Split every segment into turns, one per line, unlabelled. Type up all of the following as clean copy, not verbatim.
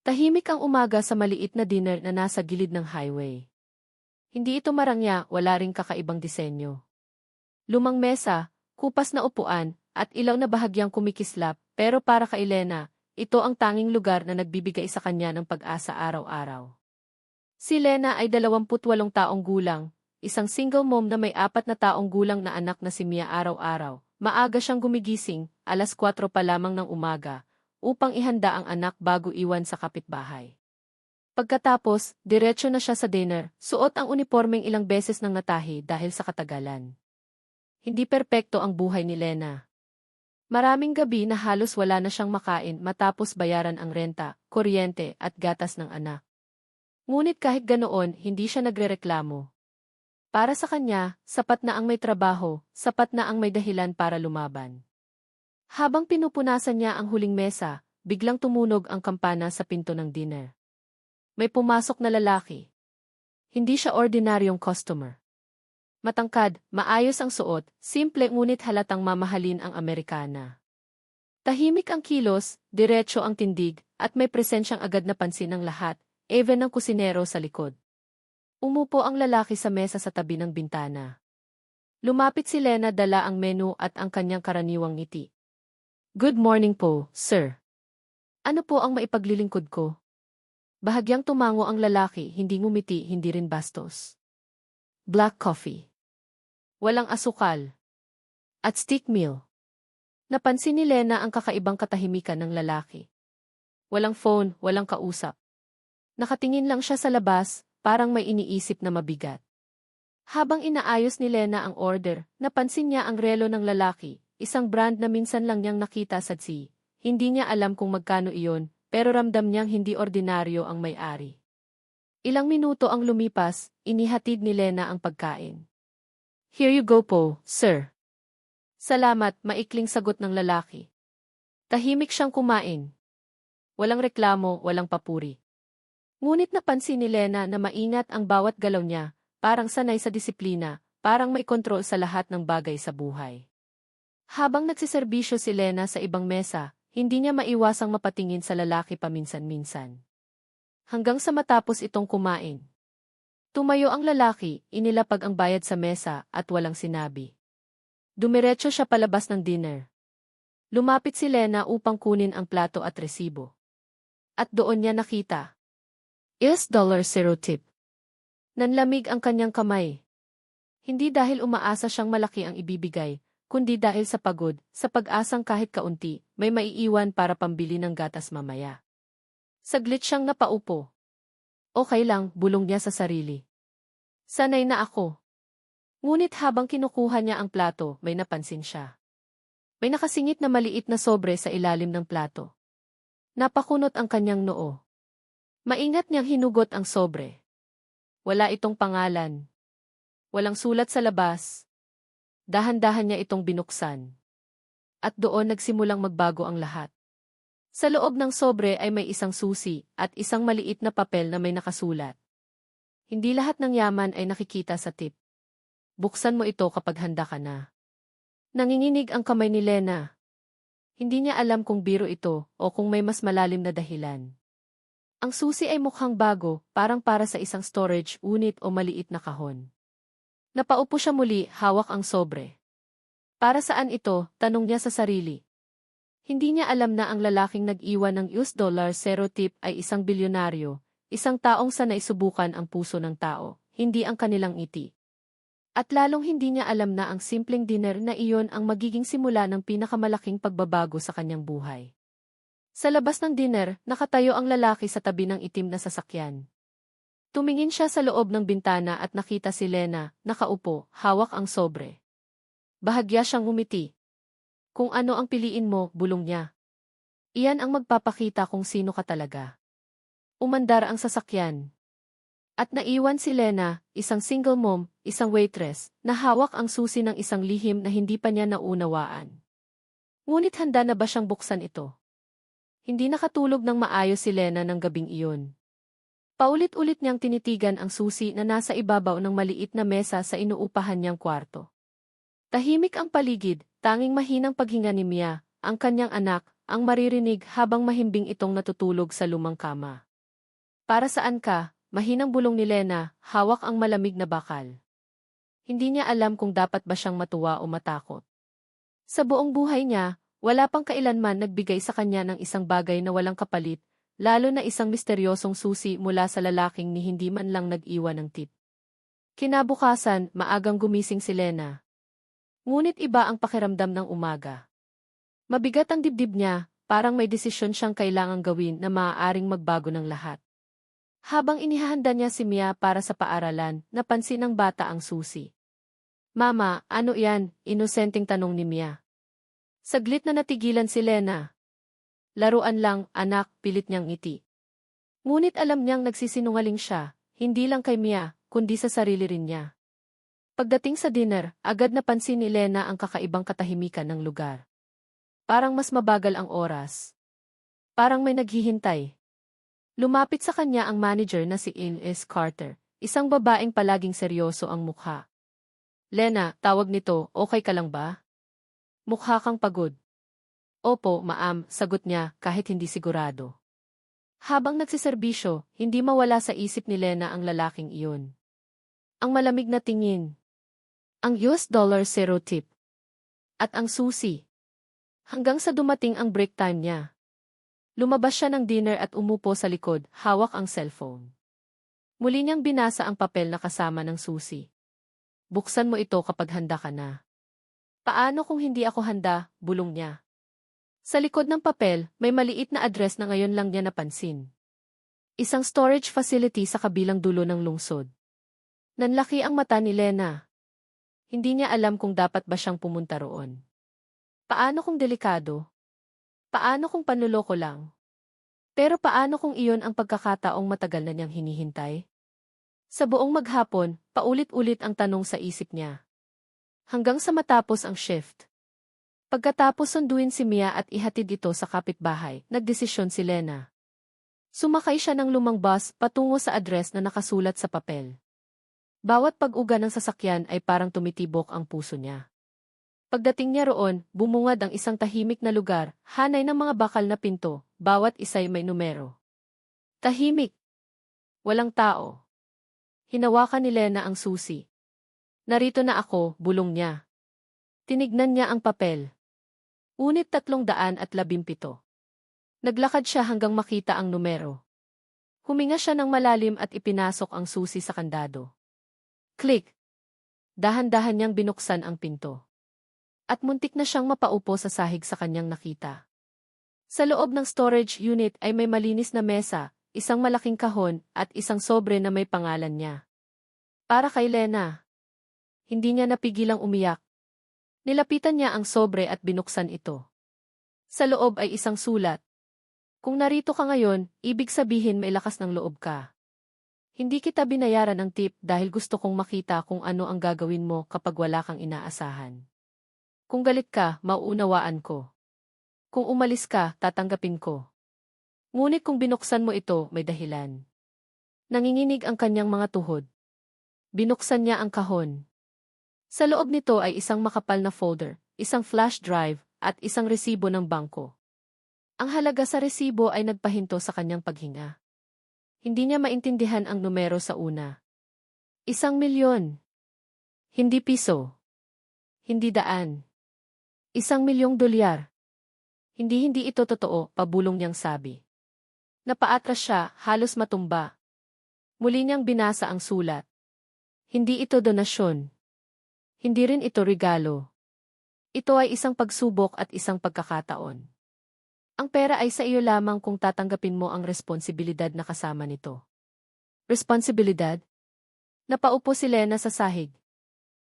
Tahimik ang umaga sa maliit na diner na nasa gilid ng highway. Hindi ito marangya, wala ring kakaibang disenyo. Lumang mesa, kupas na upuan, at ilaw na bahagyang kumikislap, pero para kay Lena, ito ang tanging lugar na nagbibigay sa kanya ng pag-asa araw-araw. Si Lena ay 28 taong gulang, isang single mom na may 4 na taong gulang na anak na si Mia araw-araw. Maaga siyang gumigising, 4:00 pa lamang ng umaga, upang ihanda ang anak bago iwan sa kapitbahay. Pagkatapos, diretso na siya sa dinner, suot ang unipormeng ilang beses nang natahi dahil sa katagalan. Hindi perpekto ang buhay ni Lena. Maraming gabi na halos wala na siyang makain matapos bayaran ang renta, kuryente at gatas ng anak. Ngunit kahit ganoon, hindi siya nagrereklamo. Para sa kanya, sapat na ang may trabaho, sapat na ang may dahilan para lumaban. Habang pinupunasan niya ang huling mesa, biglang tumunog ang kampana sa pinto ng dinner. May pumasok na lalaki. Hindi siya ordinaryong customer. Matangkad, maayos ang suot, simple ngunit halatang mamahalin ang Amerikana. Tahimik ang kilos, diretso ang tindig, at may presensyang agad na pansin ng lahat, even ng kusinero sa likod. Umupo ang lalaki sa mesa sa tabi ng bintana. Lumapit si Lena, dala ang menu at ang kanyang karaniwang ngiti. "Good morning po, sir. Ano po ang maipaglilingkod ko?" Bahagyang tumango ang lalaki, hindi ngumiti, hindi rin bastos. "Black coffee. Walang asukal. At stick meal." Napansin ni Lena ang kakaibang katahimikan ng lalaki. Walang phone, walang kausap. Nakatingin lang siya sa labas, parang may iniisip na mabigat. Habang inaayos ni Lena ang order, napansin niya ang relo ng lalaki, isang brand na minsan lang niyang nakita sa Tsi. Hindi niya alam kung magkano iyon, pero ramdam niyang hindi ordinaryo ang may-ari. Ilang minuto ang lumipas, inihatid ni Lena ang pagkain. "Here you go po, sir." "Salamat," maikling sagot ng lalaki. Tahimik siyang kumain. Walang reklamo, walang papuri. Ngunit napansin ni Lena na maingat ang bawat galaw niya, parang sanay sa disiplina, parang may kontrol sa lahat ng bagay sa buhay. Habang nagsiserbisyo si Lena sa ibang mesa, hindi niya maiwasang mapatingin sa lalaki paminsan-minsan. Hanggang sa matapos itong kumain. Tumayo ang lalaki, inilapag ang bayad sa mesa at walang sinabi. Dumiretso siya palabas ng dinner. Lumapit si Lena upang kunin ang plato at resibo. At doon niya nakita. $0 tip. Nanlamig ang kanyang kamay. Hindi dahil umaasa siyang malaki ang ibibigay, kundi dahil sa pagod, sa pag-asang kahit kaunti, may maiiwan para pambili ng gatas mamaya. Saglit siyang napaupo. "Okay lang," bulong niya sa sarili. "Sanay na ako." Ngunit habang kinukuha niya ang plato, may napansin siya. May nakasingit na maliit na sobre sa ilalim ng plato. Napakunot ang kanyang noo. Maingat niyang hinugot ang sobre. Wala itong pangalan. Walang sulat sa labas. Dahan-dahan niya itong binuksan. At doon nagsimulang magbago ang lahat. Sa loob ng sobre ay may isang susi at isang maliit na papel na may nakasulat. "Hindi lahat ng yaman ay nakikita sa tip. Buksan mo ito kapag handa ka na." Nanginginig ang kamay ni Lena. Hindi niya alam kung biro ito o kung may mas malalim na dahilan. Ang susi ay mukhang bago, parang para sa isang storage unit o maliit na kahon. Napaupo siya muli, hawak ang sobre. Para saan ito? Tanong niya sa sarili. Hindi niya alam na ang lalaking nag-iwan ng $0 tip ay isang bilyonaryo, isang taong sanay subukan ang puso ng tao, hindi ang kanilang ngiti. At lalong hindi niya alam na ang simpleng dinner na iyon ang magiging simula ng pinakamalaking pagbabago sa kanyang buhay. Sa labas ng dinner, nakatayo ang lalaki sa tabi ng itim na sasakyan. Tumingin siya sa loob ng bintana at nakita si Lena, nakaupo, hawak ang sobre. Bahagya siyang ngumiti. "Kung ano ang piliin mo," bulong niya. "Iyan ang magpapakita kung sino ka talaga." Umandar ang sasakyan. At naiwan si Lena, isang single mom, isang waitress, na hawak ang susi ng isang lihim na hindi pa niya naunawaan. Ngunit handa na ba siyang buksan ito? Hindi nakatulog ng maayos si Lena ng gabing iyon. Paulit-ulit niyang tinitigan ang susi na nasa ibabaw ng maliit na mesa sa inuupahan niyang kwarto. Tahimik ang paligid, tanging mahinang paghinga ni Mia, ang kanyang anak, ang maririnig habang mahimbing itong natutulog sa lumang kama. Para saan ka? Mahinang bulong ni Lena, hawak ang malamig na bakal. Hindi niya alam kung dapat ba siyang matuwa o matakot. Sa buong buhay niya, wala pang kailanman nagbigay sa kanya ng isang bagay na walang kapalit, lalo na isang misteryosong susi mula sa lalaking ni hindi man lang nag-iwan ng tip. Kinabukasan, maagang gumising si Lena. Ngunit iba ang pakiramdam ng umaga. Mabigat ang dibdib niya, parang may desisyon siyang kailangang gawin na maaaring magbago ng lahat. Habang inihahanda niya si Mia para sa paaralan, napansin ng bata ang susi. Mama, ano yan? Inosenteng tanong ni Mia. Saglit na natigilan si Lena. Laruan lang, anak, pilit niyang ngiti. Ngunit alam niyang nagsisinungaling siya, hindi lang kay Mia, kundi sa sarili rin niya. Pagdating sa dinner, agad napansin ni Lena ang kakaibang katahimikan ng lugar. Parang mas mabagal ang oras. Parang may naghihintay. Lumapit sa kanya ang manager na si Ines Carter, isang babaeng palaging seryoso ang mukha. Lena, tawag nito, okay ka lang ba? Mukha kang pagod. Opo, ma'am, sagot niya kahit hindi sigurado. Habang nagsiserbisyo, hindi mawala sa isip ni Lena ang lalaking iyon. Ang malamig na tingin. Ang $0 tip. At ang susi. Hanggang sa dumating ang break time niya. Lumabas siya ng dinner at umupo sa likod, hawak ang cellphone. Muli niyang binasa ang papel na kasama ng susi. Buksan mo ito kapag handa ka na. Paano kung hindi ako handa, bulong niya. Sa likod ng papel, may maliit na address na ngayon lang niya napansin. Isang storage facility sa kabilang dulo ng lungsod. Nanlaki ang mata ni Lena. Hindi niya alam kung dapat ba siyang pumunta roon. Paano kung delikado? Paano kung panluloko lang? Pero paano kung iyon ang pagkakataong matagal na niyang hinihintay? Sa buong maghapon, paulit-ulit ang tanong sa isip niya. Hanggang sa matapos ang shift. Pagkatapos sunduin si Mia at ihatid ito sa kapitbahay, nagdesisyon si Lena. Sumakay siya ng lumang bus patungo sa address na nakasulat sa papel. Bawat pag-uga ng sasakyan ay parang tumitibok ang puso niya. Pagdating niya roon, bumungad ang isang tahimik na lugar, hanay ng mga bakal na pinto, bawat isa'y may numero. Tahimik. Walang tao. Hinawakan ni Lena ang susi. Narito na ako, bulong niya. Tinignan niya ang papel. Unit 317. Naglakad siya hanggang makita ang numero. Huminga siya ng malalim at ipinasok ang susi sa kandado. Click! Dahan-dahan niyang binuksan ang pinto. At muntik na siyang mapaupo sa sahig sa kanyang nakita. Sa loob ng storage unit ay may malinis na mesa, isang malaking kahon, at isang sobre na may pangalan niya. Para kay Lena. Hindi niya napigilang umiyak. Nilapitan niya ang sobre at binuksan ito. Sa loob ay isang sulat. Kung narito ka ngayon, ibig sabihin may lakas ng loob ka. Hindi kita binayaran ng tip dahil gusto kong makita kung ano ang gagawin mo kapag wala kang inaasahan. Kung galit ka, mauunawaan ko. Kung umalis ka, tatanggapin ko. Ngunit kung binuksan mo ito, may dahilan. Nanginginig ang kanyang mga tuhod. Binuksan niya ang kahon. Sa loob nito ay isang makapal na folder, isang flash drive, at isang resibo ng bangko. Ang halaga sa resibo ay nagpahinto sa kanyang paghinga. Hindi niya maintindihan ang numero sa una. 1,000,000. Hindi piso. Hindi daan. 1,000,000 dolyar. Hindi ito totoo, pabulong niyang sabi. Napaatras siya, halos matumba. Muli niyang binasa ang sulat. Hindi ito donasyon. Hindi rin ito regalo. Ito ay isang pagsubok at isang pagkakataon. Ang pera ay sa iyo lamang kung tatanggapin mo ang responsibilidad na kasama nito. Responsibilidad? Napaupo si Lena sa sahig.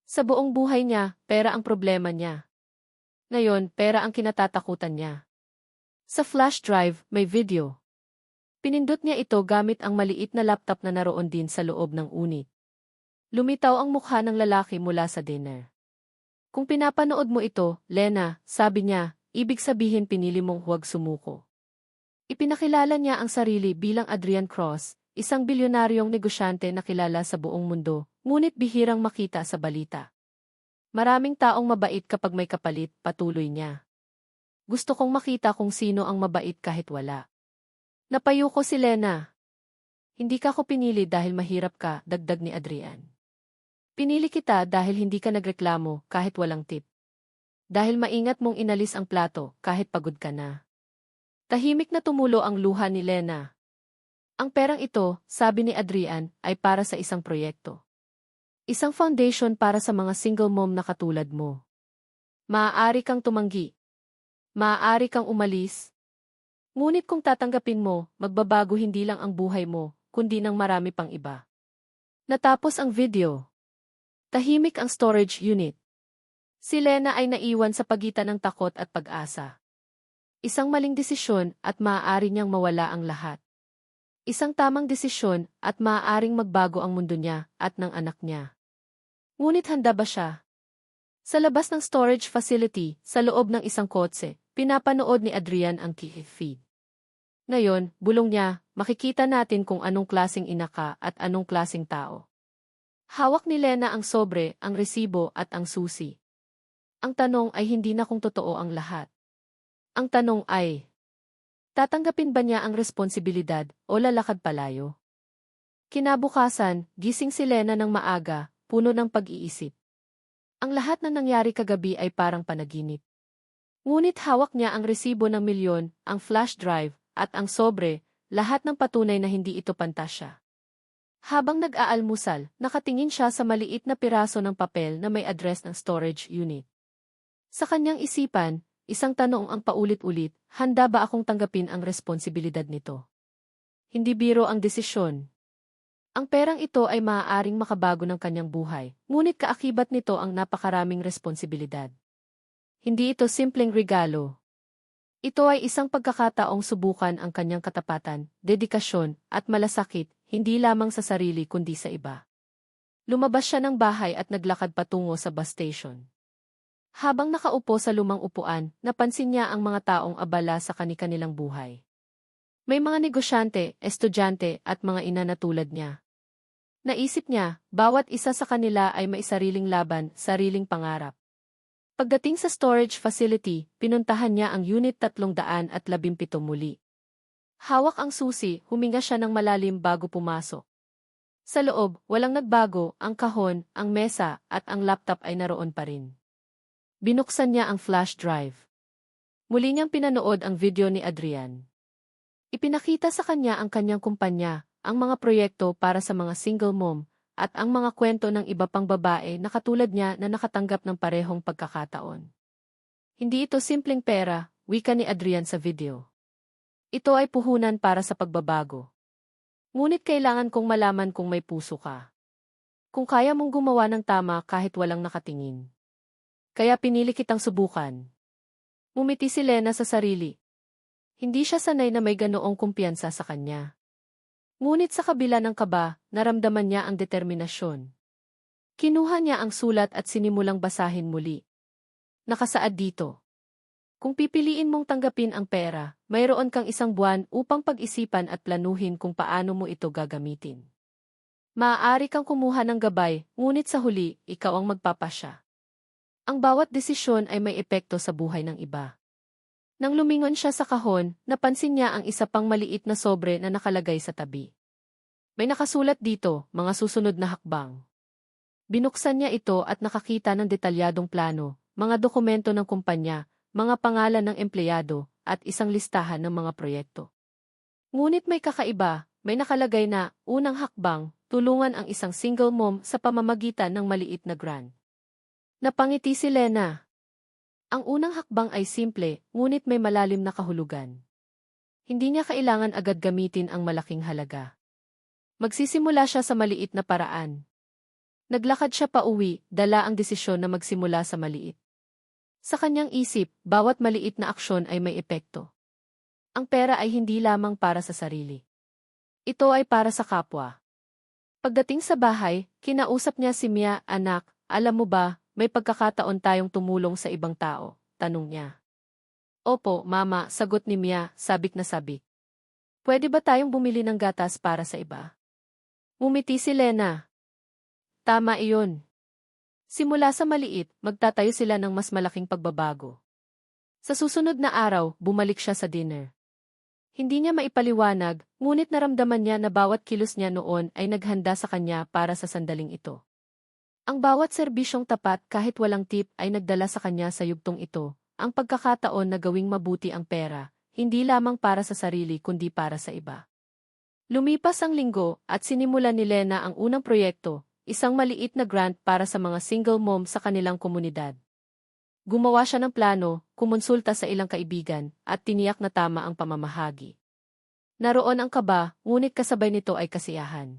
Sa buong buhay niya, pera ang problema niya. Ngayon, pera ang kinatatakutan niya. Sa flash drive, may video. Pinindot niya ito gamit ang maliit na laptop na naroon din sa loob ng unit. Lumitaw ang mukha ng lalaki mula sa dinner. Kung pinapanood mo ito, Lena, sabi niya, ibig sabihin pinili mong huwag sumuko. Ipinakilala niya ang sarili bilang Adrian Cross, isang bilyonaryong negosyante na kilala sa buong mundo, ngunit bihirang makita sa balita. Maraming taong mabait kapag may kapalit, patuloy niya. Gusto kong makita kung sino ang mabait kahit wala. Napayo ko si Lena. Hindi ka ko pinili dahil mahirap ka, dagdag ni Adrian. Pinili kita dahil hindi ka nagreklamo kahit walang tip. Dahil maingat mong inalis ang plato kahit pagod ka na. Tahimik na tumulo ang luha ni Lena. Ang perang ito, sabi ni Adrian, ay para sa isang proyekto. Isang foundation para sa mga single mom na katulad mo. Maaari kang tumanggi. Maaari kang umalis. Ngunit kung tatanggapin mo, magbabago hindi lang ang buhay mo, kundi ng marami pang iba. Natapos ang video. Tahimik ang storage unit. Si Lena ay naiwan sa pagitan ng takot at pag-asa. Isang maling desisyon at maaari niyang mawala ang lahat. Isang tamang desisyon at maaaring magbago ang mundo niya at ng anak niya. Ngunit handa ba siya? Sa labas ng storage facility, sa loob ng isang kotse, pinapanood ni Adrian ang feed. Ngayon, bulong niya, makikita natin kung anong klaseng ina ka at anong klaseng tao. Hawak ni Lena ang sobre, ang resibo at ang susi. Ang tanong ay hindi na kung totoo ang lahat. Ang tanong ay, tatanggapin ba niya ang responsibilidad o lalakad palayo? Kinabukasan, gising si Lena ng maaga, puno ng pag-iisip. Ang lahat na nangyari kagabi ay parang panaginip. Ngunit hawak niya ang resibo ng milyon, ang flash drive, at ang sobre, lahat ng patunay na hindi ito pantasya. Habang nag-aalmusal, nakatingin siya sa maliit na piraso ng papel na may address ng storage unit. Sa kanyang isipan, isang tanong ang paulit-ulit, handa ba akong tanggapin ang responsibilidad nito? Hindi biro ang desisyon. Ang perang ito ay maaaring makabago ng kanyang buhay, ngunit kaakibat nito ang napakaraming responsibilidad. Hindi ito simpleng regalo. Ito ay isang pagkakataong subukan ang kanyang katapatan, dedikasyon, at malasakit, hindi lamang sa sarili kundi sa iba. Lumabas siya ng bahay at naglakad patungo sa bus station. Habang nakaupo sa lumang upuan, napansin niya ang mga taong abala sa kani-kanilang buhay. May mga negosyante, estudyante, at mga ina na tulad niya. Naisip niya, bawat isa sa kanila ay may sariling laban, sariling pangarap. Pagdating sa storage facility, pinuntahan niya ang Unit 317 muli. Hawak ang susi, huminga siya ng malalim bago pumasok. Sa loob, walang nagbago, ang kahon, ang mesa, at ang laptop ay naroon pa rin. Binuksan niya ang flash drive. Muli niyang pinanood ang video ni Adrian. Ipinakita sa kanya ang kanyang kumpanya, ang mga proyekto para sa mga single mom, at ang mga kwento ng iba pang babae na katulad niya na nakatanggap ng parehong pagkakataon. Hindi ito simpleng pera, wika ni Adrian sa video. Ito ay puhunan para sa pagbabago. Ngunit kailangan kong malaman kung may puso ka. Kung kaya mong gumawa ng tama kahit walang nakatingin. Kaya pinili kitang subukan. Ngumiti si Lena sa sarili. Hindi siya sanay na may ganoong kumpiyansa sa kanya. Ngunit sa kabila ng kaba, naramdaman niya ang determinasyon. Kinuha niya ang sulat at sinimulang basahin muli. Nakasaad dito. Kung pipiliin mong tanggapin ang pera, mayroon kang 1 buwan upang pag-isipan at planuhin kung paano mo ito gagamitin. Maaari kang kumuha ng gabay, ngunit sa huli, ikaw ang magpapasya. Ang bawat desisyon ay may epekto sa buhay ng iba. Nang lumingon siya sa kahon, napansin niya ang isa pang maliit na sobre na nakalagay sa tabi. May nakasulat dito, mga susunod na hakbang. Binuksan niya ito at nakakita ng detalyadong plano, mga dokumento ng kumpanya, mga pangalan ng empleyado, at isang listahan ng mga proyekto. Ngunit may kakaiba, may nakalagay na, unang hakbang, tulungan ang isang single mom sa pamamagitan ng maliit na grant. Napangiti si Lena. Ang unang hakbang ay simple, ngunit may malalim na kahulugan. Hindi niya kailangan agad gamitin ang malaking halaga. Magsisimula siya sa maliit na paraan. Naglakad siya pa uwi, dala ang desisyon na magsimula sa maliit. Sa kanyang isip, bawat maliit na aksyon ay may epekto. Ang pera ay hindi lamang para sa sarili. Ito ay para sa kapwa. Pagdating sa bahay, kinausap niya si Mia, anak, alam mo ba, may pagkakataon tayong tumulong sa ibang tao, tanong niya. Opo, mama, sagot ni Mia, sabik na sabik. Pwede ba tayong bumili ng gatas para sa iba? Ngumiti si Lena. Tama iyon. Simula sa maliit, magtatayo sila ng mas malaking pagbabago. Sa susunod na araw, bumalik siya sa dinner. Hindi niya maipaliwanag, ngunit naramdaman niya na bawat kilos niya noon ay naghanda sa kanya para sa sandaling ito. Ang bawat serbisyong tapat kahit walang tip ay nagdala sa kanya sa yugtong ito, ang pagkakataon na gawing mabuti ang pera, hindi lamang para sa sarili kundi para sa iba. Lumipas ang linggo at sinimulan ni Lena ang unang proyekto, isang maliit na grant para sa mga single mom sa kanilang komunidad. Gumawa siya ng plano, kumonsulta sa ilang kaibigan, at tiniyak na tama ang pamamahagi. Naroon ang kaba, ngunit kasabay nito ay kasiyahan.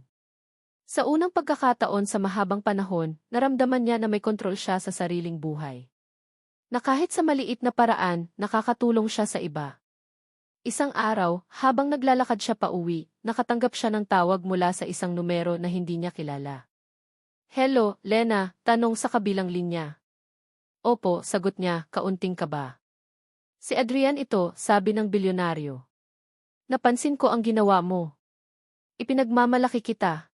Sa unang pagkakataon sa mahabang panahon, naramdaman niya na may kontrol siya sa sariling buhay. Na kahit sa maliit na paraan, nakakatulong siya sa iba. Isang araw, habang naglalakad siya pauwi, nakatanggap siya ng tawag mula sa isang numero na hindi niya kilala. "Hello, Lena," tanong sa kabilang linya. "Opo," sagot niya, kaunting kaba. "Si Adrian ito," sabi ng bilyonaryo. "Napansin ko ang ginawa mo. Ipinagmamalaki kita.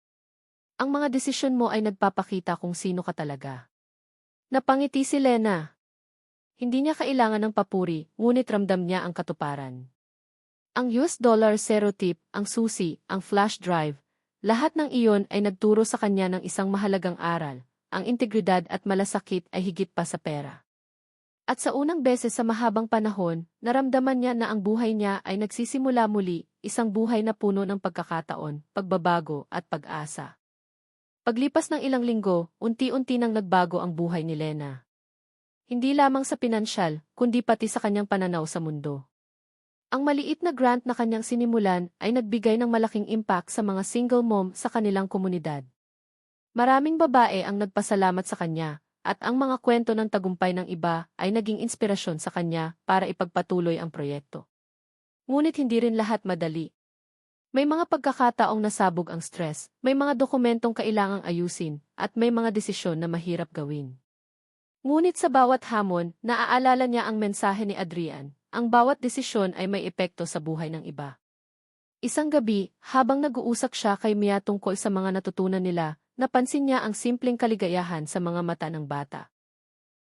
Ang mga desisyon mo ay nagpapakita kung sino ka talaga." Napangiti si Lena. Hindi niya kailangan ng papuri, ngunit ramdam niya ang katuparan. Ang $0 tip, ang susi, ang flash drive, lahat ng iyon ay nagturo sa kanya ng isang mahalagang aral. Ang integridad at malasakit ay higit pa sa pera. At sa unang beses sa mahabang panahon, naramdaman niya na ang buhay niya ay nagsisimula muli, isang buhay na puno ng pagkakataon, pagbabago at pag-asa. Paglipas ng ilang linggo, unti-unti nang nagbago ang buhay ni Lena. Hindi lamang sa pinansyal, kundi pati sa kanyang pananaw sa mundo. Ang maliit na grant na kanyang sinimulan ay nagbigay ng malaking impact sa mga single mom sa kanilang komunidad. Maraming babae ang nagpasalamat sa kanya, at ang mga kwento ng tagumpay ng iba ay naging inspirasyon sa kanya para ipagpatuloy ang proyekto. Ngunit hindi rin lahat madali. May mga pagkakataong nasabog ang stress, may mga dokumentong kailangang ayusin, at may mga desisyon na mahirap gawin. Ngunit sa bawat hamon, naaalala niya ang mensahe ni Adrian, ang bawat desisyon ay may epekto sa buhay ng iba. Isang gabi, habang nag-uusap siya kay Mia tungkol sa mga natutunan nila, napansin niya ang simpleng kaligayahan sa mga mata ng bata.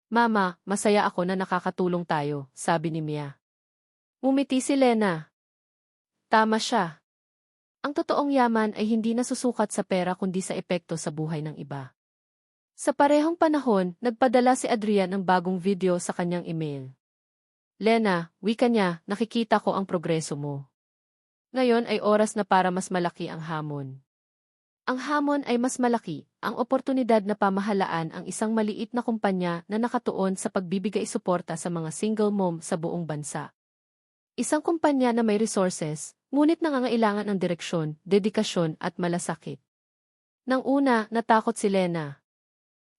"Mama, masaya ako na nakakatulong tayo," sabi ni Mia. Ngumiti si Lena. Tama siya. Ang totoong yaman ay hindi nasusukat sa pera kundi sa epekto sa buhay ng iba. Sa parehong panahon, nagpadala si Adrian ng bagong video sa kanyang email. "Lena," wika niya, "nakikita ko ang progreso mo. Ngayon ay oras na para mas malaki ang hamon." Ang hamon ay mas malaki, ang oportunidad na pamahalaan ang isang maliit na kumpanya na nakatuon sa pagbibigay suporta sa mga single mom sa buong bansa. Isang kumpanya na may resources, ngunit nangangailangan ng direksyon, dedikasyon at malasakit. Nang una, natakot si Lena.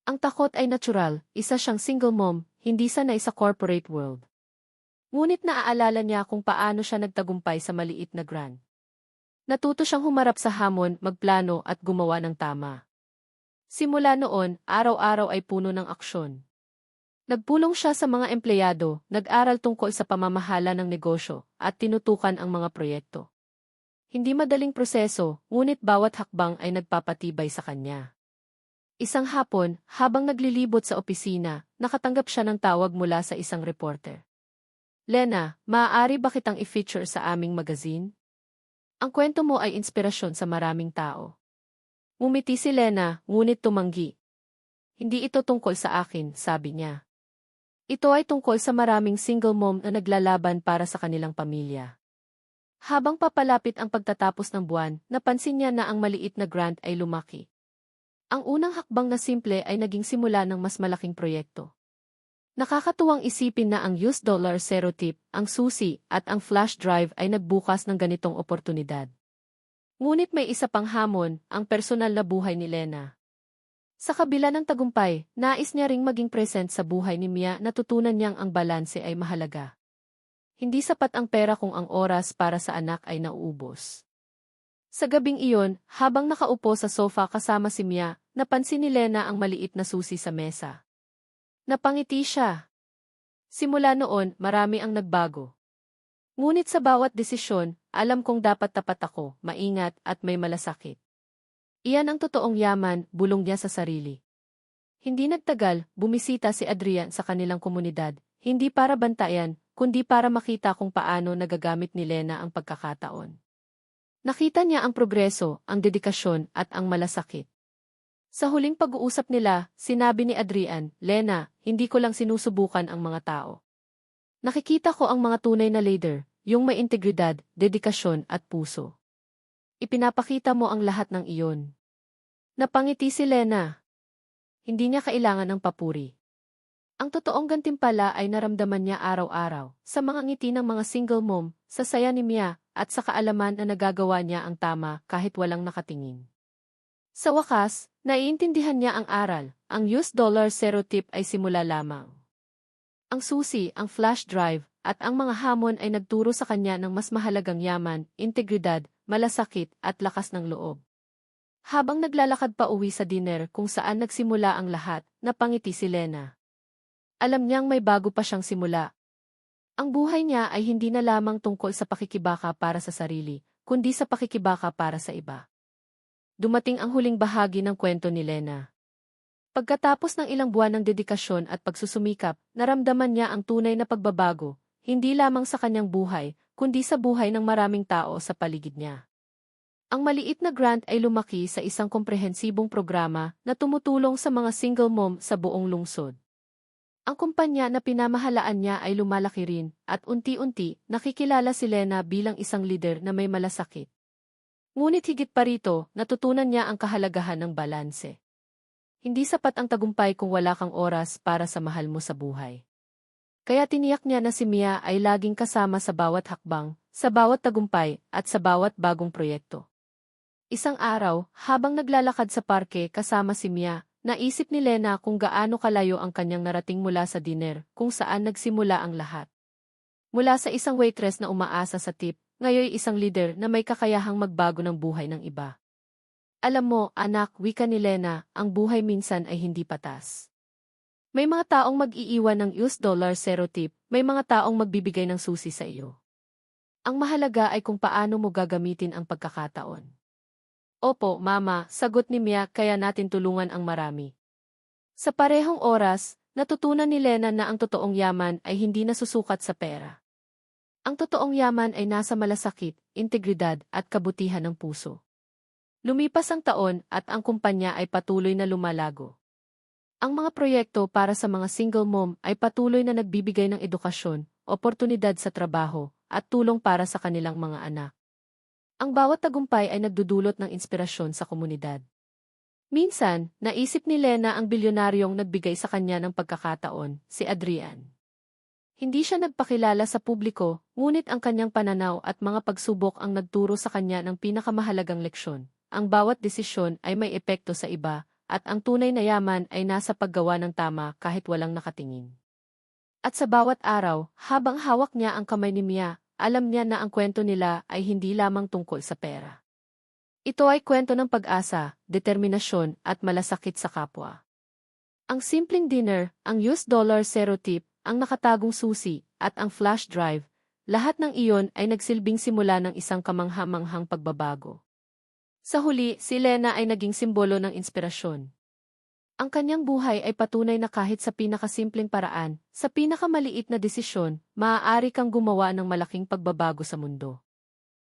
Ang takot ay natural, isa siyang single mom, hindi sanay sa corporate world. Ngunit naaalala niya kung paano siya nagtagumpay sa maliit na grant. Natuto siyang humarap sa hamon, magplano at gumawa ng tama. Simula noon, araw-araw ay puno ng aksyon. Nagpulong siya sa mga empleyado, nag-aral tungkol sa pamamahala ng negosyo, at tinutukan ang mga proyekto. Hindi madaling proseso, ngunit bawat hakbang ay nagpapatibay sa kanya. Isang hapon, habang naglilibot sa opisina, nakatanggap siya ng tawag mula sa isang reporter. "Lena, maaari ba kitang i-feature sa aming magazine? Ang kwento mo ay inspirasyon sa maraming tao." Ngumiti si Lena, ngunit tumanggi. "Hindi ito tungkol sa akin," sabi niya. "Ito ay tungkol sa maraming single mom na naglalaban para sa kanilang pamilya." Habang papalapit ang pagtatapos ng buwan, napansin niya na ang maliit na grant ay lumaki. Ang unang hakbang na simple ay naging simula ng mas malaking proyekto. Nakakatuwang isipin na ang $0 tip, ang susi, at ang flash drive ay nagbukas ng ganitong oportunidad. Ngunit may isa pang hamon, ang personal na buhay ni Lena. Sa kabila ng tagumpay, nais niya ring maging present sa buhay ni Mia, natutunan niyang ang balanse ay mahalaga. Hindi sapat ang pera kung ang oras para sa anak ay nauubos. Sa gabing iyon, habang nakaupo sa sofa kasama si Mia, napansin ni Lena ang maliit na susi sa mesa. Napangiti siya. Simula noon, marami ang nagbago. Ngunit sa bawat desisyon, alam kong dapat tapat ako, maingat at may malasakit. Iyan ang totoong yaman, bulong niya sa sarili. Hindi nagtagal, bumisita si Adrian sa kanilang komunidad, hindi para bantayan, kundi para makita kung paano nagagamit ni Lena ang pagkakataon. Nakita niya ang progreso, ang dedikasyon, at ang malasakit. Sa huling pag-uusap nila, sinabi ni Adrian, "Lena, hindi ko lang sinusubukan ang mga tao. Nakikita ko ang mga tunay na leader, yung may integridad, dedikasyon at puso. Ipinapakita mo ang lahat ng iyon." Napangiti si Lena. Hindi niya kailangan ng papuri. Ang totoong gantimpala ay naramdaman niya araw-araw, sa mga ngiti ng mga single mom, sa saya ni Mia, at sa kaalaman na nagagawa niya ang tama kahit walang nakatingin. Sa wakas, naiintindihan niya ang aral, ang $0 tip ay simula lamang. Ang susi, ang flash drive, at ang mga hamon ay nagturo sa kanya ng mas mahalagang yaman, integridad, malasakit, at lakas ng loob. Habang naglalakad pa uwi sa dinner kung saan nagsimula ang lahat, napangiti si Lena. Alam niyang may bago pa siyang simula. Ang buhay niya ay hindi na lamang tungkol sa pakikibaka para sa sarili, kundi sa pakikibaka para sa iba. Dumating ang huling bahagi ng kwento ni Lena. Pagkatapos ng ilang buwan ng dedikasyon at pagsusumikap, naramdaman niya ang tunay na pagbabago, hindi lamang sa kanyang buhay, kundi sa buhay ng maraming tao sa paligid niya. Ang maliit na grant ay lumaki sa isang komprehensibong programa na tumutulong sa mga single mom sa buong lungsod. Ang kumpanya na pinamahalaan niya ay lumalaki rin, at unti-unti nakikilala si Lena bilang isang leader na may malasakit. Ngunit higit pa rito, natutunan niya ang kahalagahan ng balanse. Hindi sapat ang tagumpay kung wala kang oras para sa mahal mo sa buhay. Kaya tiniyak niya na si Mia ay laging kasama sa bawat hakbang, sa bawat tagumpay, at sa bawat bagong proyekto. Isang araw, habang naglalakad sa parke kasama si Mia, naisip ni Lena kung gaano kalayo ang kanyang narating mula sa dinner kung saan nagsimula ang lahat. Mula sa isang waitress na umaasa sa tip, ngayon isang leader na may kakayahang magbago ng buhay ng iba. Alam mo, anak, wika ni Lena, ang buhay minsan ay hindi patas. May mga taong mag-iiwan ng $0 tip, may mga taong magbibigay ng susi sa iyo. Ang mahalaga ay kung paano mo gagamitin ang pagkakataon. Opo, mama, sagot ni Mia, kaya natin tulungan ang marami. Sa parehong oras, natutunan ni Lena na ang totoong yaman ay hindi nasusukat sa pera. Ang totoong yaman ay nasa malasakit, integridad at kabutihan ng puso. Lumipas ang taon at ang kumpanya ay patuloy na lumalago. Ang mga proyekto para sa mga single mom ay patuloy na nagbibigay ng edukasyon, oportunidad sa trabaho, at tulong para sa kanilang mga anak. Ang bawat tagumpay ay nagdudulot ng inspirasyon sa komunidad. Minsan, naisip ni Lena ang bilyonaryong nagbigay sa kanya ng pagkakataon, si Adrian. Hindi siya nagpakilala sa publiko, ngunit ang kanyang pananaw at mga pagsubok ang nagturo sa kanya ng pinakamahalagang leksyon. Ang bawat desisyon ay may epekto sa iba, at ang tunay na yaman ay nasa paggawa ng tama kahit walang nakatingin. At sa bawat araw, habang hawak niya ang kamay ni Mia, alam niya na ang kwento nila ay hindi lamang tungkol sa pera. Ito ay kwento ng pag-asa, determinasyon at malasakit sa kapwa. Ang simpleng dinner, ang $0 tip, ang nakatagong susi, at ang flash drive, lahat ng iyon ay nagsilbing simula ng isang kamangha-manghang pagbabago. Sa huli, si Lena ay naging simbolo ng inspirasyon. Ang kanyang buhay ay patunay na kahit sa pinakasimpleng paraan, sa pinakamaliit na desisyon, maaari kang gumawa ng malaking pagbabago sa mundo.